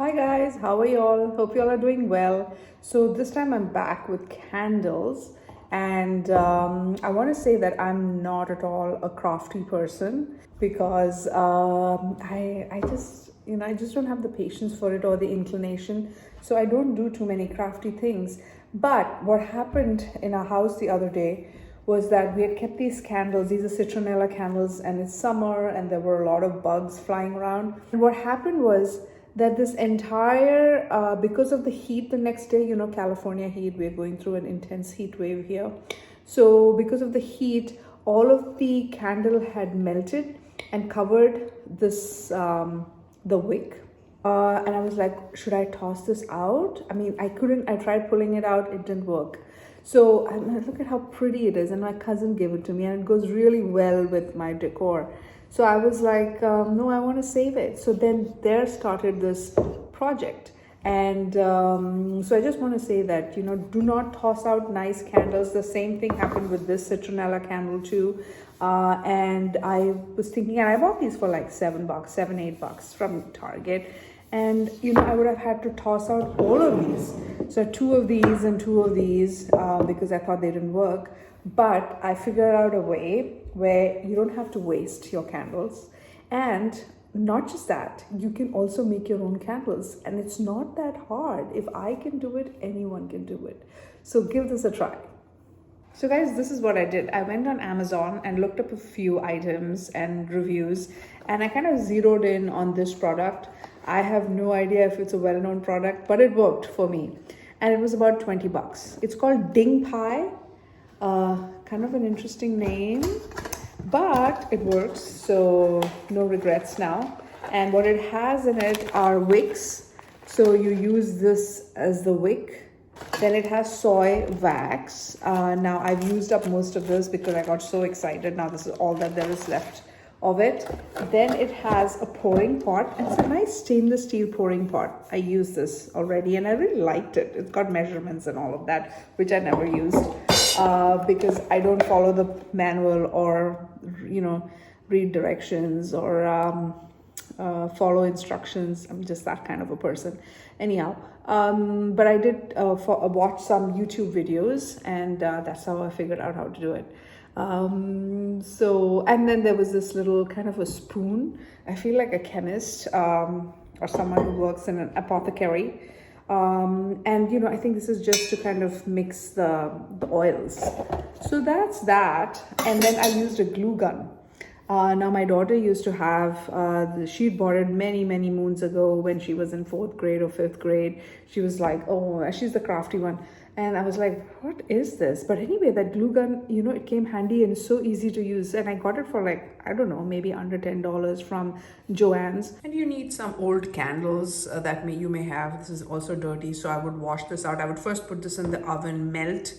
Hi guys, how are you all? Hope you all are doing well. So this time I'm back with candles, and I want to say that I'm not at all a crafty person because I just I just don't have the patience for it or the inclination. So I don't do too many crafty things. But what happened in our house the other day was that we had kept these candles. These are citronella candles, and it's summer, and there were a lot of bugs flying around. And what happened was that this entire because of the heat the next day, California heat, we're going through an intense heat wave here. So because of the heat, all of the candle had melted and covered this the wick. And I was like, should I toss this out? I mean, I couldn't. I tried pulling it out, it didn't work. So look at how pretty it is, and my cousin gave it to me, and it goes really well with my decor. So I was like, no, I want to save it. So then there started this project. And so I just want to say that, do not toss out nice candles. The same thing happened with this citronella candle too. And I was thinking, and I bought these for like $7, $8 from Target. And, I would have had to toss out all of these. So 2 of these and 2 of these because I thought they didn't work. But I figured out a way where you don't have to waste your candles. And not just that, you can also make your own candles. And it's not that hard. If I can do it, anyone can do it. So give this a try. So guys, this is what I did. I went on Amazon and looked up a few items and reviews, and I kind of zeroed in on this product. I have no idea if it's a well-known product, but it worked for me. And it was about $20. It's called Ding Pie. Kind of an interesting name, but it works, so no regrets now. And what it has in it are wicks. So you use this as the wick. Then it has soy wax. Now I've used up most of this because I got so excited. Now this is all that there is left of it. Then it has a pouring pot, and it's a nice stainless steel pouring pot. I used this already and I really liked it. It's got measurements and all of that, which I never used because I don't follow the manual or read directions or follow instructions. I'm just that kind of a person. Anyhow, but I did watch some YouTube videos, and that's how I figured out how to do it. And then there was this little kind of a spoon. I feel like a chemist or someone who works in an apothecary. And I think this is just to kind of mix the oils. So that's that. And then I used a glue gun. Now my daughter used to have, she bought it many moons ago when she was in 4th grade or 5th grade. She was like, oh, she's the crafty one. And I was like, what is this? But anyway, that glue gun, it came handy and it's so easy to use. And I got it for like, I don't know, maybe under $10 from Joann's. And you need some old candles that you may have. This is also dirty, so I would wash this out. I would first put this in the oven, melt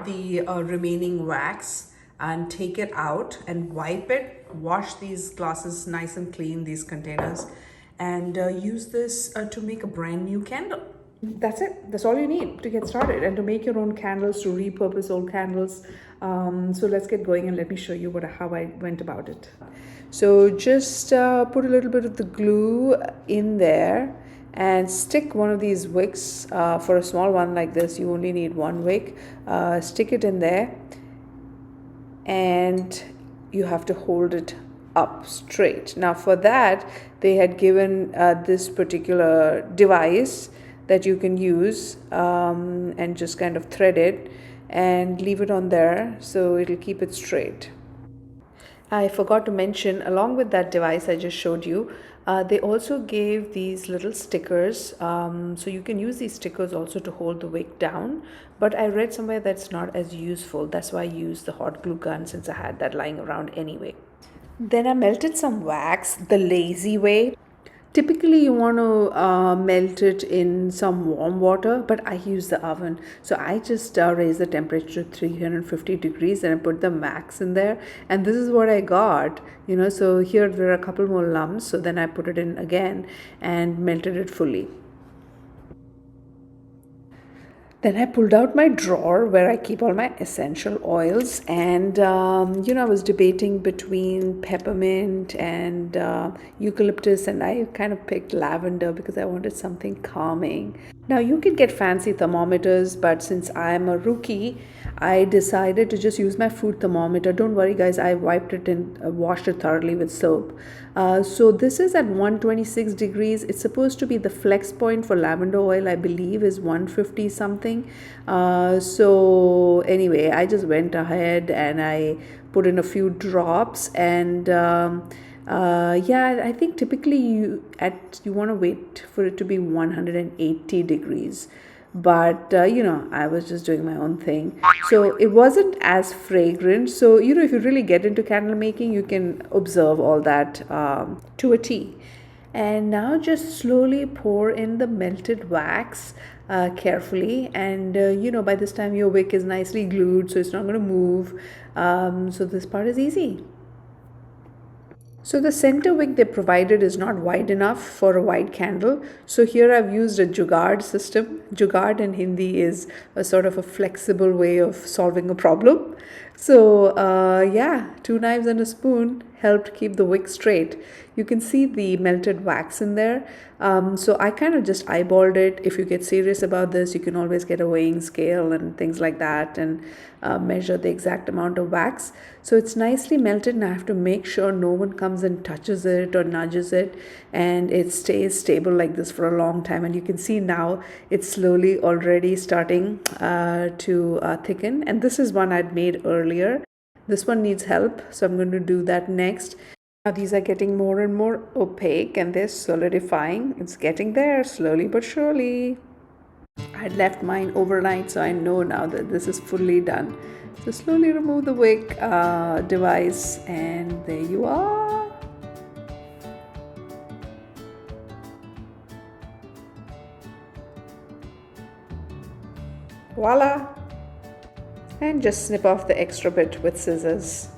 the remaining wax, and take it out and wipe it, wash these glasses nice and clean, these containers, and use this to make a brand new candle. That's it. That's all you need to get started and to make your own candles, to repurpose old candles. So let's get going and let me show you how I went about it. So just put a little bit of the glue in there and stick one of these wicks. For a small one like this, you only need 1 wick. Stick it in there, and you have to hold it up straight. Now for that, they had given this particular device that you can use and just kind of thread it and leave it on there so it'll keep it straight. I forgot to mention, along with that device I just showed you, they also gave these little stickers. So you can use these stickers also to hold the wick down. But I read somewhere that's not as useful. That's why I used the hot glue gun, since I had that lying around anyway. Then I melted some wax the lazy way. Typically you want to melt it in some warm water, but I use the oven. So I just raised the temperature to 350 degrees and I put the wax in there. And this is what I got, so here there are a couple more lumps. So then I put it in again and melted it fully. Then I pulled out my drawer where I keep all my essential oils, and I was debating between peppermint and eucalyptus, and I kind of picked lavender because I wanted something calming. Now, you can get fancy thermometers, but since I'm a rookie, I decided to just use my food thermometer. Don't worry, guys, I wiped it and washed it thoroughly with soap. So this is at 126 degrees. It's supposed to be the flex point for lavender oil, I believe, is 150 something. So anyway, I just went ahead and I put in a few drops, and yeah, I think typically you want to wait for it to be 180 degrees, but I was just doing my own thing, so it wasn't as fragrant. So if you really get into candle making, you can observe all that to a T. And now just slowly pour in the melted wax carefully, and by this time your wick is nicely glued, so it's not going to move. So this part is easy. So the center wick they provided is not wide enough for a wide candle. So here I've used a jugaad system. Jugaad in Hindi is a sort of a flexible way of solving a problem. So yeah, 2 knives and a spoon helped keep the wick straight. You can see the melted wax in there. So I kind of just eyeballed it. If you get serious about this, you can always get a weighing scale and things like that, and measure the exact amount of wax. So it's nicely melted, and I have to make sure no one comes and touches it or nudges it, and it stays stable like this for a long time. And you can see now it's slowly already starting to thicken, and this is one I'd made earlier. This one needs help, so I'm going to do that next. Now these are getting more and more opaque, and they're solidifying. It's getting there slowly but surely. I had left mine overnight, so I know now that this is fully done. So slowly remove the wick device, and there you are. Voila! And just snip off the extra bit with scissors.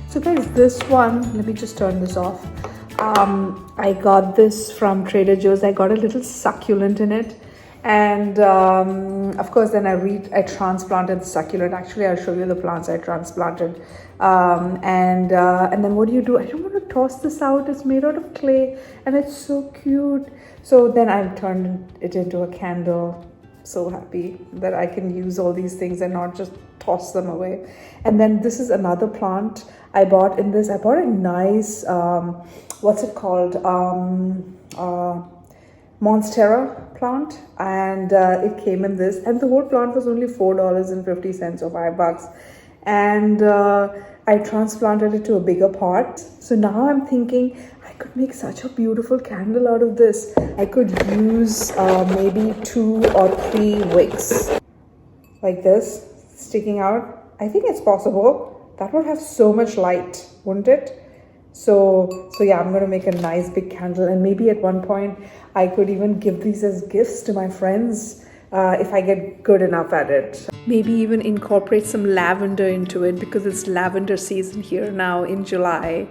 So guys, this one, let me just turn this off. I got this from Trader Joe's. I got a little succulent in it, and of course then I transplanted the succulent. Actually, I'll show you the plants I transplanted. And then what do? I don't want to toss this out. It's made out of clay and it's so cute. So then I turned it into a candle. So happy that I can use all these things and not just toss them away. And then this is another plant I bought in this. I bought a nice what's it called, Monstera plant, and it came in this, and the whole plant was only $4.50 or $5, and I transplanted it to a bigger pot. So now I'm thinking I could make such a beautiful candle out of this. I could use maybe 2 or 3 wicks like this sticking out. I think it's possible. That would have so much light, wouldn't it? So yeah, I'm going to make a nice big candle, and maybe at one point I could even give these as gifts to my friends if I get good enough at it. Maybe even incorporate some lavender into it, because it's lavender season here now in July.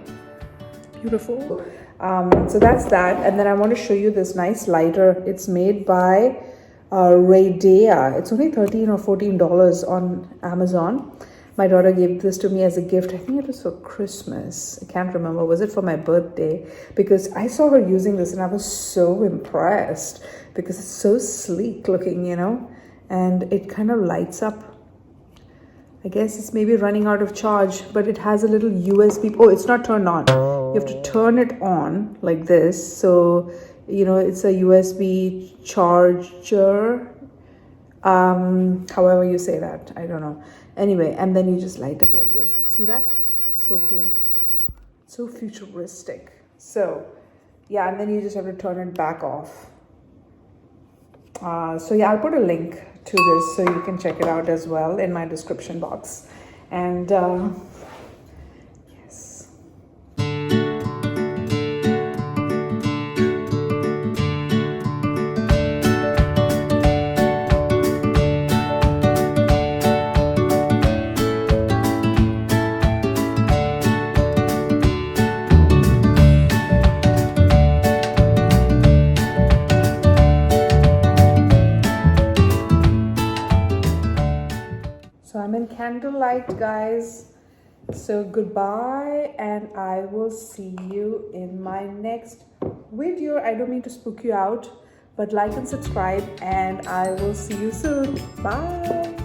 Beautiful. So that's that, and then I want to show you this nice lighter. It's made by Raydea. It's only $13 or $14 on Amazon. My daughter gave this to me as a gift. I think it was for Christmas. I can't remember. Was it for my birthday? Because I saw her using this and I was so impressed, because it's so sleek looking, you know, and it kind of lights up. I guess it's maybe running out of charge, but it has a little USB. Oh, it's not turned on. You have to turn it on like this. So, you know, it's a USB charger. However you say that, I don't know. Anyway, and then you just light it like this. See that? So cool. So futuristic. So yeah, and then you just have to turn it back off. So yeah, I'll put a link to this so you can check it out as well in my description box. And yes. candlelight, guys. So goodbye, and I will see you in my next video. I don't mean to spook you out, but like and subscribe, and I will see you soon. Bye.